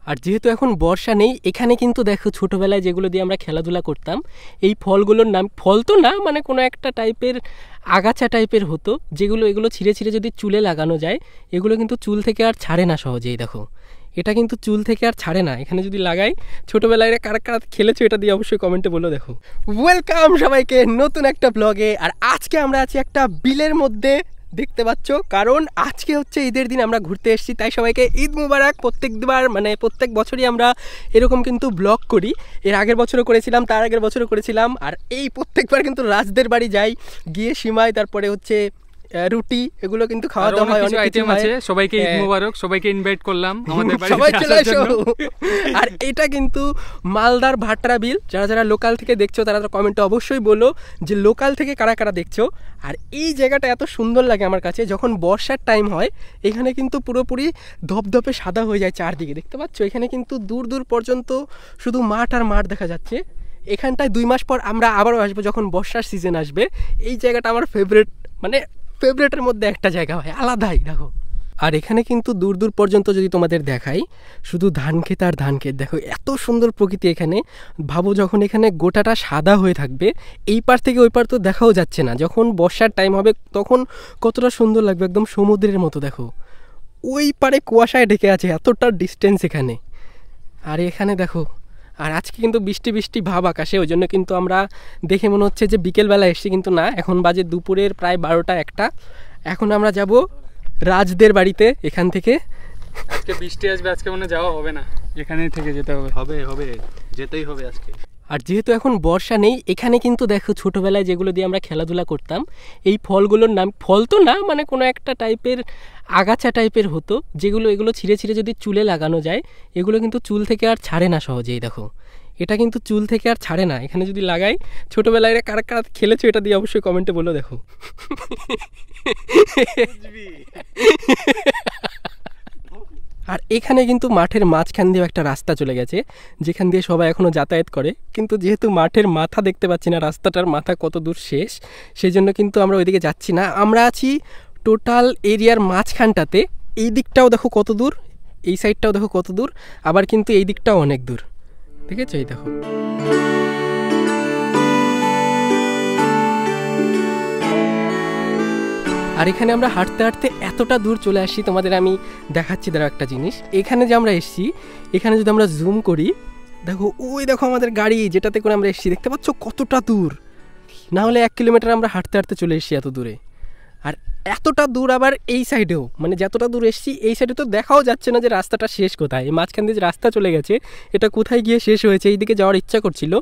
আর যেহেতু এখন বর্ষা নেই, এখানে কিন্তু দেখো ছোটোবেলায় যেগুলো দিয়ে আমরা খেলাধুলা করতাম, এই ফলগুলোর নাম, ফল তো না মানে কোনো একটা টাইপের আগাছা টাইপের হতো, এগুলো ছিঁড়ে ছিঁড়ে যদি চুলে লাগানো যায়, এগুলো কিন্তু চুল থেকে আর ছাড়ে না সহজেই। দেখো এটা কিন্তু চুল থেকে আর ছাড়ে না, এখানে যদি লাগাই। ছোটোবেলায় কারা কারা খেলেছো এটা দিয়ে অবশ্যই কমেন্টে বলো। দেখো, ওয়েলকাম সবাইকে নতুন একটা ব্লগে। আর আজকে আমরা আছি একটা বিলের মধ্যে, দেখতে পাচ্ছ, কারণ আজকে হচ্ছে ঈদের দিন, আমরা ঘুরতে এসেছি, তাই সবাইকে ঈদ মুবারক। প্রত্যেক বছরই আমরা এরকম কিন্তু ব্লগ করি, এর আগের বছরও করেছিলাম, তার আগের বছরও করেছিলাম। আর এই প্রত্যেকবার কিন্তু রাজদের বাড়ি যাই, গিয়ে সিমাই, তারপরে হচ্ছে রুটি, এগুলো কিন্তু খাওয়া দাওয়া হয়, অনেক আইটেম আছে। সবাইকে ঈদ মুবারক, সবাইকে ইনভাইট করলাম আমাদের বাড়িতে, সবাই চলে এসো। আর এটা কিন্তু মালদার ভাটরা বিল। যারা যারা লোকাল থেকে দেখছো তারা তো কমেন্টে অবশ্যই বলো যে লোকাল থেকে কারা কারা দেখছো। আর এই জায়গাটা এত সুন্দর লাগে আমার কাছে, যখন বর্ষার টাইম হয় এখানে কিন্তু পুরোপুরি ধপধপে সাদা হয়ে যায় চারদিকে, দেখতে পাচ্ছ। এখানে কিন্তু দূর দূর পর্যন্ত শুধু মাঠ আর মাঠ দেখা যাচ্ছে। এখানটায় 2 মাস পর আমরা আবারও আসবো, যখন বর্ষার সিজন আসবে। এই জায়গাটা আমার ফেভারিটের মধ্যে একটা জায়গা হয়, আলাদাই। দেখো, আর এখানে কিন্তু দূর দূর পর্যন্ত যদি তোমাদের দেখাই, শুধু ধান ক্ষেত আর ধান ক্ষেত। দেখো এত সুন্দর প্রকৃতি এখানে। ভাবো যখন এখানে গোটাটা সাদা হয়ে থাকবে, এই পার থেকে ওই পার তো দেখাও যাচ্ছে না, যখন বর্ষার টাইম হবে তখন কতটা সুন্দর লাগবে, একদম সমুদ্রের মতো। দেখো ওই পারে কুয়াশায় ঢেকে আছে, এতটা ডিস্টেন্স এখানে। আর এখানে দেখো, আর আজকে কিন্তু বৃষ্টি বৃষ্টি ভাব আকাশে, ওই জন্য কিন্তু আমরা দেখে মনে হচ্ছে যে বিকেলবেলা এসছি, কিন্তু না, এখন বাজে দুপুরের প্রায় 12টা-1টা। এখন আমরা যাব রাজদের বাড়িতে। এখান থেকে আজকে বৃষ্টি আসবে, আজকে মনে যাওয়া হবে না, এখানেই থেকে যেতে হবে, যেতেই হবে আজকে। আর যেহেতু এখন বর্ষা নেই, এখানে কিন্তু দেখো ছোটোবেলায় যেগুলো দিয়ে আমরা খেলাধুলা করতাম, এই ফলগুলোর নাম, ফল তো না মানে কোনো একটা টাইপের আগাছা টাইপের হতো, এগুলো ছিঁড়ে ছিঁড়ে যদি চুলে লাগানো যায়, এগুলো কিন্তু চুল থেকে আর ছাড়ে না সহজেই। দেখো এটা কিন্তু চুল থেকে আর ছাড়ে না, এখানে যদি লাগাই। ছোটোবেলায় কারা কারা খেলেছো এটা দিয়ে অবশ্যই কমেন্টে বলো। দেখো আর এখানে কিন্তু মাঠের মাঝখান দিয়ে একটা রাস্তা চলে গেছে, যেখান দিয়ে সবাই এখনও যাতায়াত করে। কিন্তু যেহেতু মাঠের মাথা দেখতে পাচ্ছি না, রাস্তাটার মাথা কত দূর শেষ, সেই জন্য কিন্তু আমরা ওইদিকে যাচ্ছি না। আমরা আছি টোটাল এরিয়ার মাঝখানটাতে। এই দিকটাও দেখো কত দূর, এই সাইডটাও দেখো কত দূর, আবার কিন্তু এই দিকটাও অনেক দূর, দেখেছো? এই দেখো, আর এখানে আমরা হাঁটতে হাঁটতে এতটা দূর চলে আসছি, তোমাদের আমি দেখাচ্ছি। দাঁড়াও একটা জিনিস, এখানে যে আমরা এসছি, এখানে যদি আমরা জুম করি, দেখো ওই দেখো আমাদের গাড়ি, যেটাতে করে আমরা এসছি, দেখতে পাচ্ছ কতটা দূর। না হলে 1 কিলোমিটার আমরা হাঁটতে হাঁটতে চলে এসছি এত দূরে। আর এতটা দূর আবার এই সাইডেও, মানে যতটা দূর এসছি এই সাইডে তো দেখাও যাচ্ছে না যে রাস্তাটা শেষ কোথায়। এই মাঝখান দিয়ে যে রাস্তা চলে গেছে, এটা কোথায় গিয়ে শেষ হয়েছে, এই দিকে যাওয়ার ইচ্ছা করছিল,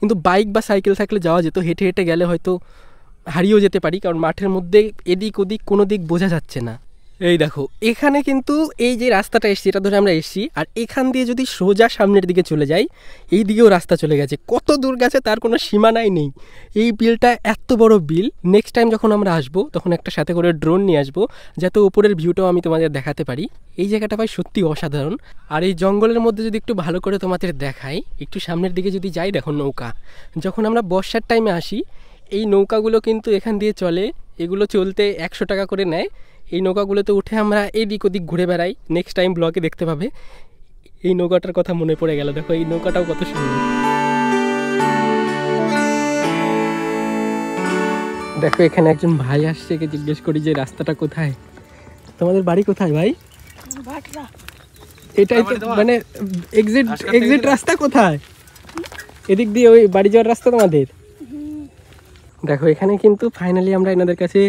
কিন্তু বাইক বা সাইকেল থাকলে যাওয়া যেত। হেঁটে হেঁটে গেলে হয়তো হারিয়েও যেতে পারি, কারণ মাঠের মধ্যে এদিক ওদিক কোনো দিক বোঝা যাচ্ছে না। এই দেখো এখানে কিন্তু এই যে রাস্তাটা এসছি, এটা ধরে আমরা এসছি, আর এখান দিয়ে যদি সোজা সামনের দিকে চলে যাই, এই দিকেও রাস্তা চলে গেছে। কত দূর গেছে তার কোনো সীমানাই নেই। এই বিলটা এত বড় বিল। নেক্সট টাইম যখন আমরা আসবো তখন একটা সাথে করে ড্রোন নিয়ে আসবো, যাতে উপরের ভিউটাও আমি তোমাদের দেখাতে পারি। এই জায়গাটা ভাই সত্যি অসাধারণ। আর এই জঙ্গলের মধ্যে যদি একটু ভালো করে তোমাদের দেখাই, একটু সামনের দিকে যদি যাই, দেখো নৌকা। যখন আমরা বর্ষার টাইমে আসি, এই নৌকাগুলো কিন্তু এখান দিয়ে চলে, এগুলো চলতে 100 টাকা করে নেয়। এই নৌকাগুলোতে উঠে আমরা এদিক ওদিক ঘুরে বেড়াই। নেক্সট টাইম ব্লগে দেখতে পাবে। এই নৌকাটার কথা মনে পড়ে গেল, দেখো এই নৌকাটাও কত সুন্দর। দেখো এখানে একজন ভাই আসছে, একে জিজ্ঞেস করি যে রাস্তাটা কোথায়, তোমাদের বাড়ি কোথায় ভাই? এটাই তো মানে এক্সিট রাস্তা কোথায়? এদিক দিয়ে ওই বাড়ি যাওয়ার রাস্তা তোমাদের? দেখো এখানে কিন্তু ফাইনালি আমরা এনাদের কাছে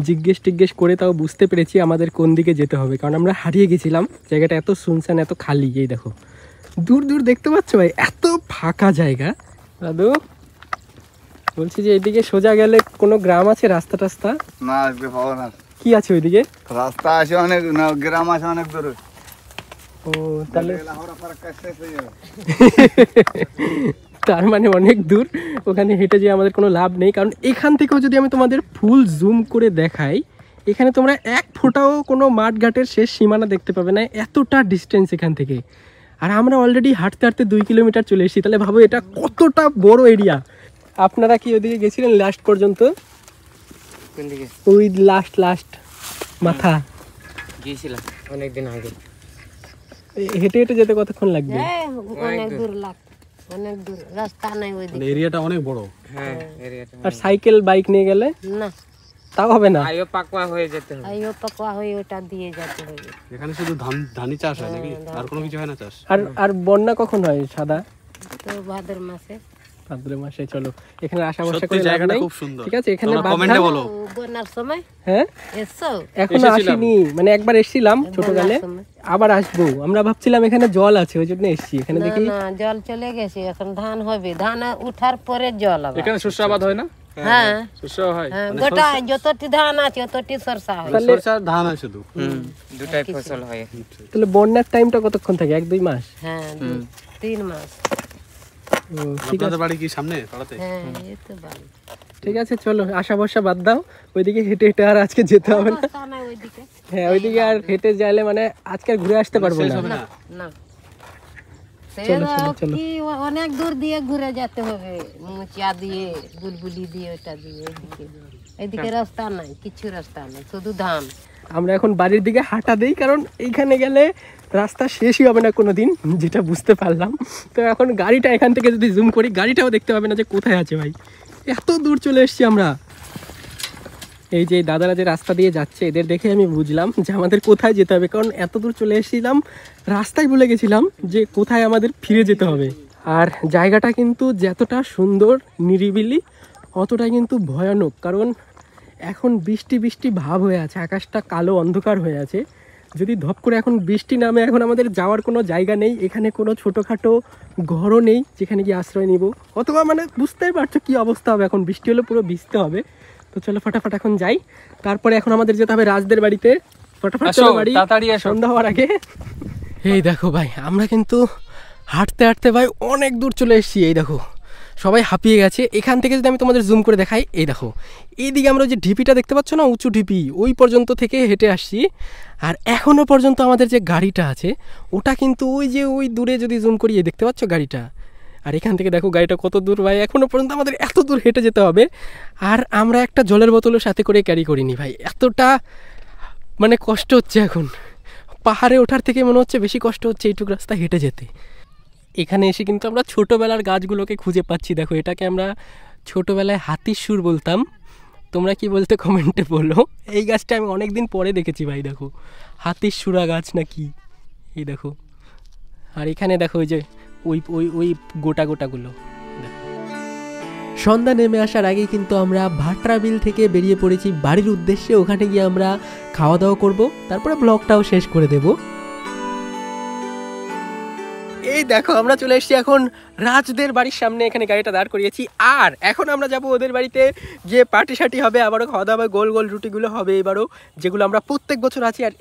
জিজ্ঞেস করে তাও বুঝতে পেরেছি আমাদের কোন দিকে যেতে হবে, কারণ আমরা হারিয়ে গেছিলাম। জায়গাটা এত শুনশান, এত খালি। এই দেখো দূর দূর দেখতে পাচ্ছ ভাই, এত ফাঁকা জায়গা। দাদু বলছি যে এইদিকে সোজা গেলে কোনো গ্রাম আছে, রাস্তা টাস্তা? না, আজকে পাবো না। কি আছে ওইদিকে? রাস্তা আছে অনেক, গ্রাম আছে অনেক দূরে। ও তাহলে তার মানে অনেক দূর, ওখানে হেঁটে যেয়ে আমাদের কোনো লাভ নেই। কারণ এখান থেকেও যদি আমি তোমাদের ফুল জুম করে দেখাই, এখানে তোমরা 1 ফোঁটাও কোনো মাঠঘাটের শেষ সীমানা দেখতে পাবে না, এতটা ডিস্টেন্স এখান থেকে। আর আমরা অলরেডি হাঁটতে হাঁটতে 2 কিলোমিটার চলে এসেছি, তাহলে ভাবো এটা কতটা বড় এরিয়া। আপনারা কি ওইদিকে গেছিলেন লাস্ট পর্যন্ত? ওই লাস্ট মাথা গিয়েছিলাম অনেকদিন আগে। হেঁটে হেঁটে যেতে কতক্ষণ লাগবে? অনেক দূর অনেক দূর রাস্তা নাই ওইদিকে। এরিয়াটা অনেক বড়। হ্যাঁ এরিয়াটা আর সাইকেল বাইক নিয়ে গেলে না তাও হবে না। আইও পাকওয়া হয়ে যেতে হবে। আইও পাকোয়া হয়ে ওটা দিয়ে যেতে হবে। এখানে শুধু ধানই চাষ হয় নাকি? আর কোনো কিছু হয় না চাষ? আর বন্যা কখন হয় সাদা? তো ভাদ্র মাসে। ভাদ্র মাসে। চলো এখানে আসা বসা সত্যি করে লাভ জায়গাটা নাই। খুব সুন্দর। ঠিক আছে, এখানে তোমরা কমেন্টে বলো। বন্যার সময় হ্যাঁ এসো। এখনো আসিনি, মানে একবার এসেছিলাম ছোটকালে, আবার আসবো। আমরা ভাবছিলাম এখানে জল আছে ওই জন্য এসেছি। এখানে না দেখি না জল চলে গেছে, এখন ধান হবে, ধান উঠার পরে জল হবে। এখানে শস্য আবাদ হয় না? হ্যাঁ শস্য হয়। হ্যাঁ, গোটা যতটি ধান আছে ততটি সরষা হয়। সরষে আর ধান হয় শুধু। দুটাই ফসল হয়। তাহলে বন্যার টাইমটা কতক্ষণ থাকে? 1-2 মাস? হ্যাঁ 3 মাস। ও, ঠিক আছে আপনাদের বাড়ি কি সামনে পাড়াতে? হ্যাঁ এই তো বাড়ি। ঠিক আছে, চলো আসা বর্ষা বাদ দাও। ওইদিকে হেঁটে হেঁটে আর আজকে যেতে হবে না। রাস্তা নাই ওইদিকে। হ্যাঁ ওইদিকে আর হেঁটে যাইলে মানে আজকে আর ঘুরে আসতে পারবো না। না চলো, চলো, চলো। কি অনেক দূর দিয়ে ঘুরে যেতে হবে, মুচিয়া দিয়ে বুলবুলি দিয়ে ওটা দিয়ে এদিকে রাস্তা নাই, কিছু রাস্তা নাই, শুধু ধান। আমরা এখন বাড়ির দিকে হাঁটা দেই, কারণ এইখানে গেলে রাস্তা শেষই হবে না কোনোদিন, যেটা বুঝতে পারলাম। তো এখন গাড়িটা এখান থেকে যদি জুম করি, গাড়িটাও দেখতে পাবে না যে কোথায় আছে। ভাই এত দূর চলে এসেছি আমরা। এই যে দাদারা যে রাস্তা দিয়ে যাচ্ছে, এদের দেখে আমি বুঝলাম যে আমাদের কোথায় যেতে হবে, কারণ এত দূর চলে এসেছিলাম, রাস্তায় ভুলে গেছিলাম যে কোথায় আমাদের ফিরে যেতে হবে। আর জায়গাটা কিন্তু যতটা সুন্দর নিরিবিলি, অতটাই কিন্তু ভয়ানক, কারণ এখন বৃষ্টি বৃষ্টি ভাব হয়ে আছে, আকাশটা কালো অন্ধকার হয়ে আছে। যদি ধপ করে এখন বৃষ্টি নামে, এখন আমাদের যাওয়ার কোনো জায়গা নেই, এখানে কোনো ছোটোখাটো ঘরও নেই যেখানে গিয়ে আশ্রয় নিব, অথবা মানে বুঝতেই পারছো কী অবস্থা হবে। এখন বৃষ্টি হলে পুরো ভিজতে হবে। তো চলো ফটাফট এখন যাই, তারপরে এখন আমাদের যেতে হবে রাজদের বাড়িতে। ফটাফট চলো বাড়ি, তাড়াতাড়ি আসো। সন্ধ্যা হওয়ার আগে। এই দেখো ভাই, আমরা কিন্তু হাঁটতে হাঁটতে ভাই অনেক দূর চলে এসেছি। এই দেখো সবাই হাঁপিয়ে গেছে। এখান থেকে যদি আমি তোমাদের জুম করে দেখাই, এই দেখো এইদিকে আমরা যে ঢিপিটা দেখতে পাচ্ছ না, উঁচু ঢিপি, ওই পর্যন্ত থেকে হেঁটে আসছি। আর এখনও পর্যন্ত আমাদের যে গাড়িটা আছে ওটা কিন্তু ওই যে ওই দূরে যদি জুম করি, দেখতে পাচ্ছ গাড়িটা। আর এখান থেকে দেখো গাড়িটা কত দূর ভাই, এখনও পর্যন্ত আমাদের এত দূর হেঁটে যেতে হবে। আর আমরা একটা জলের বোতলও সাথে করে ক্যারি করিনি ভাই, এতটা মানে কষ্ট হচ্ছে এখন। পাহাড়ে ওঠার থেকে মনে হচ্ছে বেশি কষ্ট হচ্ছে এইটুকু রাস্তা হেঁটে যেতে। এখানে এসে কিন্তু আমরা ছোটোবেলার গাছগুলোকে খুঁজে পাচ্ছি। দেখো এটাকে আমরা ছোটোবেলায় হাতির সুর বলতাম, তোমরা কি বলতে কমেন্টে বলো। এই গাছটা আমি অনেক দিন পরে দেখেছি ভাই, দেখো হাতির সুরা গাছ নাকি, এই দেখো। আর এখানে দেখো ওই যে ওই ওই ওই গোটা গোটাগুলো। সন্ধ্যা নেমে আসার আগেই কিন্তু আমরা ভাটরা বিল থেকে বেরিয়ে পড়েছি বাড়ির উদ্দেশ্যে। ওখানে গিয়ে আমরা খাওয়া দাওয়া করবো, তারপরে ব্লগটাও শেষ করে দেব। এই দেখো আমরা চলে এসেছি এখন রাজদের বাড়ির সামনে, এখানে গাড়িটা দাঁড় করিয়েছি। আর এখন আমরা যাব ওদের বাড়িতে, গিয়ে পার্টি শার্টি হবে, আবারও খাওয়া দাওয়া, গোল গোল রুটিগুলো হবে এবারও, যেগুলো আমরা প্রত্যেক বছর আছি আর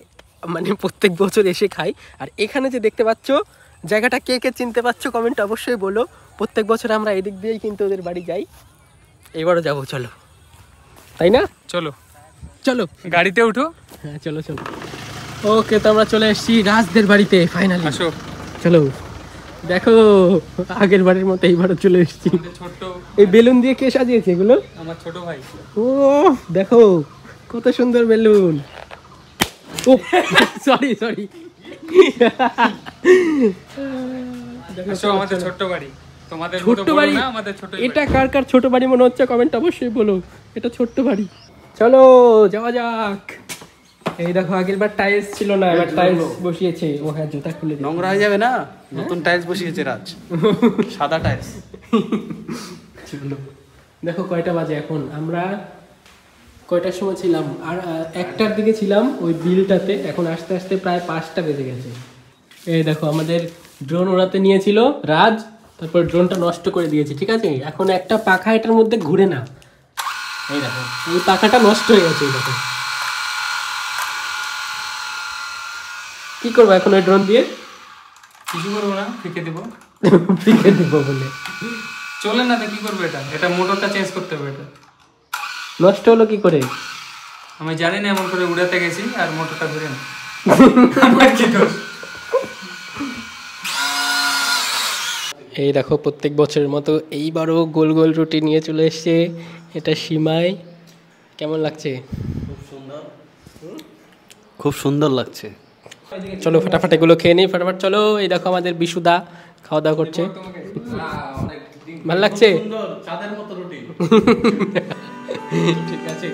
মানে প্রত্যেক বছর এসে খাই। আর এখানে যে দেখতে পাচ্ছ জায়গাটা, কে কে চিনতে পারছো কমেন্ট অবশ্যই বলো। প্রত্যেক বছর আমরা এদিক দিয়েই কিন্তু ওদের বাড়ি যাই, এবারও যাবো। চলো, তাই না? চলো চলো গাড়িতে উঠো। হ্যাঁ চলো চলো। ওকে, তো আমরা চলে এসেছি রাজদের বাড়িতে ফাইনালি। আসো। চলো, দেখো আগের বারের মতো এইবারও চলে এসেছি। ছোট্ট এই বেলুন দিয়ে কে সাজিয়েছে এগুলো? আমার ছোট ভাই। ও দেখো কত সুন্দর বেলুন। ও সরি সরি। আসো আমাদের ছোট্ট বাড়ি, তোমাদের মতো ছোট্ট বড় বাড়ি, না, আমাদের ছোট এটা কার কার ছোট বাড়ি মনে হচ্ছে কমেন্ট অবশ্যই বলো। এটা ছোট্ট বাড়ি, চলো যাওয়া যাক। এই দেখো আগের বার টাইলস ছিল না, এবার টাইলস বসিয়েছে। ও হ্যাঁ, জুতা খুলে দিই। নোংরা হয়ে যাবে না, নতুন টাইলস বসিয়েছে রাজ, সাদা টাইলস। চলো দেখো কয়টা বাজে এখন, আমরা কয়টার সময় ছিলাম, আর 1টার দিকে ছিলাম ওই বিলটাতে, এখন আস্তে আস্তে প্রায় 5টা বেজে গেছে। এই দেখো আমাদের ড্রোন ওড়াতে নিয়েছিল রাজ, তারপর ড্রোনটা নষ্ট করে দিয়েছে। ঠিক আছে, এখন একটা পাখা এটার মধ্যে ঘুরে না, এই দেখো এই পাখাটা নষ্ট হয়ে গেছে। এই দেখো কি করবো এখন ওই ড্রোন দিয়ে? কিছু করবো না, ফিকে দেবো। ফিকে দিব বলে চলে না তো কি করবো? এটা মোটরটা চেঞ্জ করতে হবে। এটা নষ্ট হলো কি করে? আমি জানি না, এমন করে উড়াতে গেছি আর মোটরটা ঘুরে না। আমার কি দোষ? এই দেখো প্রত্যেক বছরের মতো এইবারও গোল গোল রুটি নিয়ে চলে এসছে। এটা সিমাই, কেমন লাগছে? খুব সুন্দর লাগছে। চলো ফাটাফাট এগুলো খেয়ে নিই ফাটাফাট। চলো এই দেখো আমাদের বিশুদা খাওয়া দাওয়া করছে, ভালো লাগছে। চাঁদের মতো রুটি। ঠিক আছে।